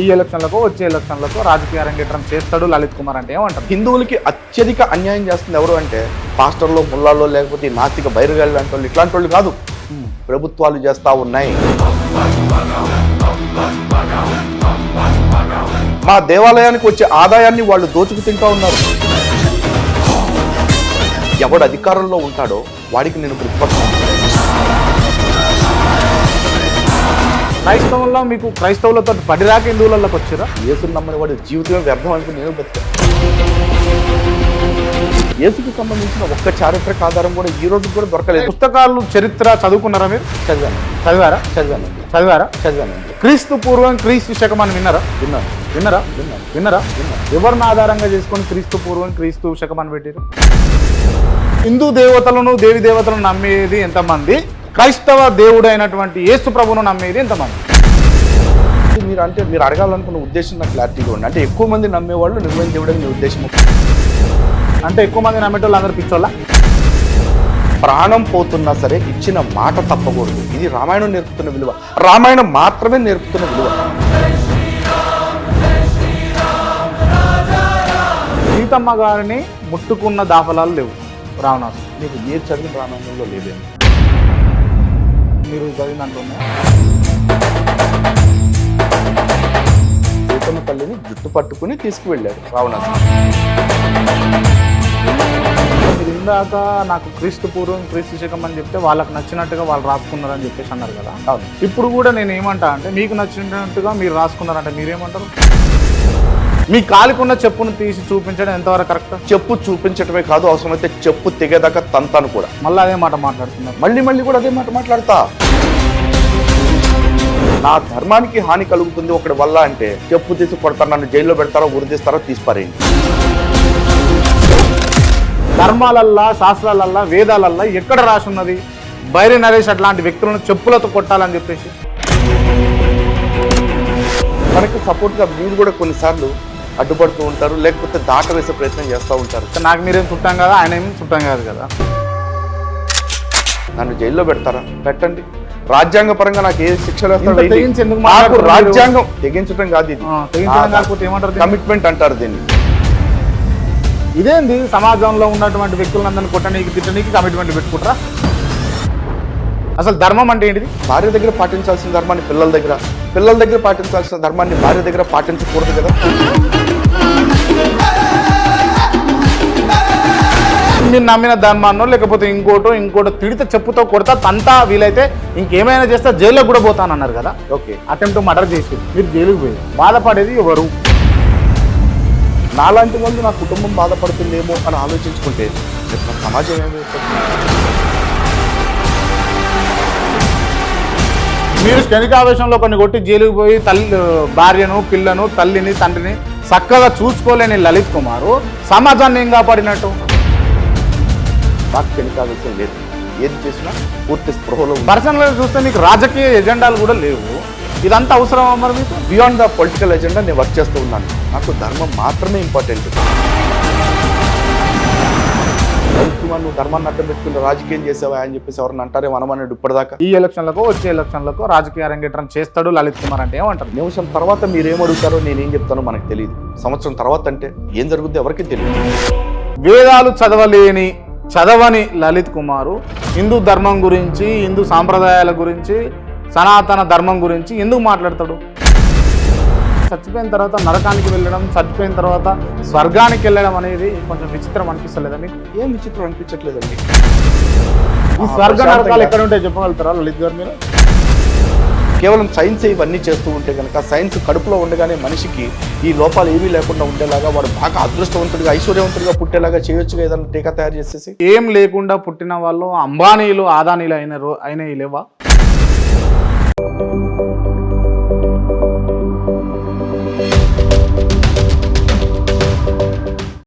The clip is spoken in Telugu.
ఈ ఎలక్షన్లకు వచ్చే ఎలక్షన్లకు రాజకీయ అరంగేట్రం చేస్తాడు లలిత్ కుమార్ అంటే ఏమంటారు? హిందువులకి అత్యధిక అన్యాయం చేస్తుంది ఎవరు అంటే పాస్టర్లో, ముల్లాల్లో, లేకపోతే నాస్తిక బైరుగాళ్ళు లాంటి వాళ్ళు, ఇట్లాంటి వాళ్ళు కాదు, ప్రభుత్వాలు చేస్తా ఉన్నాయి. మా దేవాలయానికి వచ్చే ఆదాయాన్ని వాళ్ళు దోచుకు తింటా ఉన్నారు. ఎవడు అధికారంలో ఉంటాడో వాడికి నేను ప్రతిపక్షం. క్రైస్తవంలో మీకు క్రైస్తవులతో పడిరాక హిందువులలోకి వచ్చారా? యేసుని నమ్మని వాడి జీవితమే వ్యర్థం అనుకుని నేను బతికాను. యేసుకు సంబంధించిన ఒక్క చారిత్రక ఆధారం కూడా ఈ రోజు కూడా దొరకలేదు. పుస్తకాలు చరిత్ర చదువుకున్నారా మీరు? చదివాను. క్రీస్తు పూర్వం క్రీస్తు శకం అని విన్నారా? ఎవరిని ఆధారంగా చేసుకొని క్రీస్తు పూర్వం క్రీస్తు శకం అని పెట్టారు? హిందూ దేవతలను, దేవి దేవతలను నమ్మేది ఎంతమంది? క్రైస్తవ దేవుడు అయినటువంటి యేసు ప్రభువును నమ్మేది ఎంతమంది? మీరు అడగాలనుకున్న ఉద్దేశం నాకు క్లారిటీగా ఉంది. అంటే ఎక్కువ మంది నమ్మేవాళ్ళు నిజమైన దేవుడు అని ఉద్దేశం. అంటే ఎక్కువ మంది నమ్మేటోళ్ళు అందరూ పిచ్చోళ్ళ? ప్రాణం పోతున్నా సరే ఇచ్చిన మాట తప్పకూడదు. ఇది రామాయణం నేర్పుతున్న విలువ. రామాయణం మాత్రమే నేర్పుతున్న విలువ. సీతమ్మ గారిని ముట్టుకున్న దాఖలాలు లేవు రావణాసు. మీకు మీరు చదివిన రామాయణంలో లేదేమో. మీరు చదివిన దాంట్లో సీతమ్మ తల్లిని జుట్టు పట్టుకుని తీసుకువెళ్ళాడు రావణాసు. మీరు ఇందాక నాకు క్రీస్తు పూర్వం క్రీస్తు శకం అని చెప్తే వాళ్ళకి నచ్చినట్టుగా వాళ్ళు రాసుకున్నారని చెప్పేసి అన్నారు కదా. అవును. ఇప్పుడు కూడా నేను ఏమంటా అంటే మీకు నచ్చినట్టుగా మీరు రాసుకున్నారంటే మీరేమంటారు? మీ కాలికున్న చెప్పును తీసి చూపించడం ఎంతవరకు కరెక్ట్? చెప్పు చూపించడమే కాదు, అవసరమైతే చెప్పు తెగేదాకా తంతాను కూడా. మళ్ళీ అదే మాట మాట్లాడుతున్నారు. మళ్ళీ కూడా అదే మాట మాట్లాడతా. నా ధర్మానికి హాని కలుగుతుంది ఒకటి వల్ల అంటే చెప్పు తీసి కొడతారు, నన్ను జైల్లో పెడతారో ఉరిదీస్తారో తీసిపారేయండి. ధర్మాలల్లా, శాస్త్రాలల్లా, వేదాలల్లా ఎక్కడ రాసి ఉన్నది బైరి నరేష్ అట్లాంటి వ్యక్తులను చెప్పులతో కొట్టాలని చెప్పేసి? మనకి సపోర్ట్గా మీరు కూడా కొన్నిసార్లు అడ్డుపడుతూ ఉంటారు, లేకపోతే దాట వేసే ప్రయత్నం చేస్తూ ఉంటారు. నాకు మీరేం చుట్టాం కదా, ఆయన ఏం చుట్టాం కాదు కదా. నన్ను జైల్లో పెడతారా? పెట్టండి. రాజ్యాంగ పరంగా నాకు ఏ శిక్షలు వేస్తారు? నాకు రాజ్యాంగం తెగించడం కాదు, ఇది ఏమంటారు? కమిట్మెంట్ అంటారు దీన్ని. ఇదేంది సమాజంలో ఉన్నటువంటి వ్యక్తులందరినీ కొట్టనీకి, తిట్టనీకి కమిట్మెంట్ పెట్టుకుంటారా? అసలు ధర్మం అంటే ఏంటిది? భార్య దగ్గర పాటించాల్సిన ధర్మాన్ని పిల్లల దగ్గర పాటించాల్సిన ధర్మాన్ని భార్య దగ్గర పాటించకూడదు కదా. మీరు నమ్మిన ధర్మాన్నో లేకపోతే ఇంకోటో తిడితే చెప్పుతో కొడతా, తంతా, వీలైతే ఇంకేమైనా చేస్తే జైల్లో కూడా పోతానన్నారు కదా. ఓకే, అటెంప్ట్ మర్డర్ చేసి మీరు జైలుకి పోయి బాధపడేది ఎవరు? నాలాంటి వాళ్ళు నా కుటుంబం బాధపడుతుందేమో అని ఆలోచించుకుంటే సమాజం ఏమైపోతుంది? మీరు క్షణికావేశంలో కొన్ని కొట్టి జైలుకి పోయి భార్యను, పిల్లను, తల్లిని, తండ్రిని చక్కగా చూసుకోలేని లలిత్ కుమారు సమాజాన్ని ఏం కాపాడినట్టు? నాకు క్షణికావేశం లేదు, ఏది చేసినా పూర్తి స్పృహలో. పర్సనల్గా చూస్తే మీకు రాజకీయ ఎజెండాలు కూడా లేవు. ఇదంతా అవసరమా మరి మీకు? బియాండ్ ద పొలిటికల్ ఎజెండా నేను వర్క్ చేస్తూ ఉన్నాను. నాకు ధర్మం మాత్రమే ఇంపార్టెంట్. నువ్వు ధర్మాన్ని అడ్డం పెట్టుకుని రాజకీయం చేసావా అని చెప్పేసి ఎవరిని అంటారేమో అనమన్నాడు ఇప్పటిదాకా. ఈ ఎలక్షన్లకు వచ్చే ఎలక్షన్లకు రాజకీయ అరంగేట్రం చేస్తాడు లలిత్ కుమార్ అంటే ఏమంటారు? నిమిషం తర్వాత మీరేమడుగుతారో నేనేం చెప్తానో మనకు తెలియదు. సంవత్సరం తర్వాత అంటే ఏం జరుగుతుందో ఎవరికి తెలియదు. వేదాలు చదవని లలిత్ కుమారు హిందూ ధర్మం గురించి, హిందూ సాంప్రదాయాల గురించి, సనాతన ధర్మం గురించి ఎందుకు మాట్లాడతాడు? చచ్చిపోయిన తర్వాత నరకానికి వెళ్ళడం, చచ్చిపోయిన తర్వాత స్వర్గానికి వెళ్ళడం అనేది కొంచెం విచిత్రం అనిపిస్తలేదా మీకు? ఏం విచిత్రం అనిపించట్లేదండి. ఈ స్వర్గ నరకాలు ఎక్కడ ఉంటాయో చెప్పగలుగుతారా లలిత్ గారు మీరు? కేవలం సైన్స్ ఇవన్నీ చేస్తూ ఉంటే కనుక, సైన్స్ కడుపులో ఉండగానే మనిషికి ఈ లోపాలు ఏమీ లేకుండా ఉండేలాగా, వాడు బాగా అదృష్టవంతుడిగా, ఐశ్వర్యవంతుడిగా పుట్టేలాగా చేయొచ్చుగా ఏదైనా టీకా తయారు చేసేసి. ఏం లేకుండా పుట్టిన వాళ్ళు అంబానీలు, ఆదానీలు అయిన లేవా?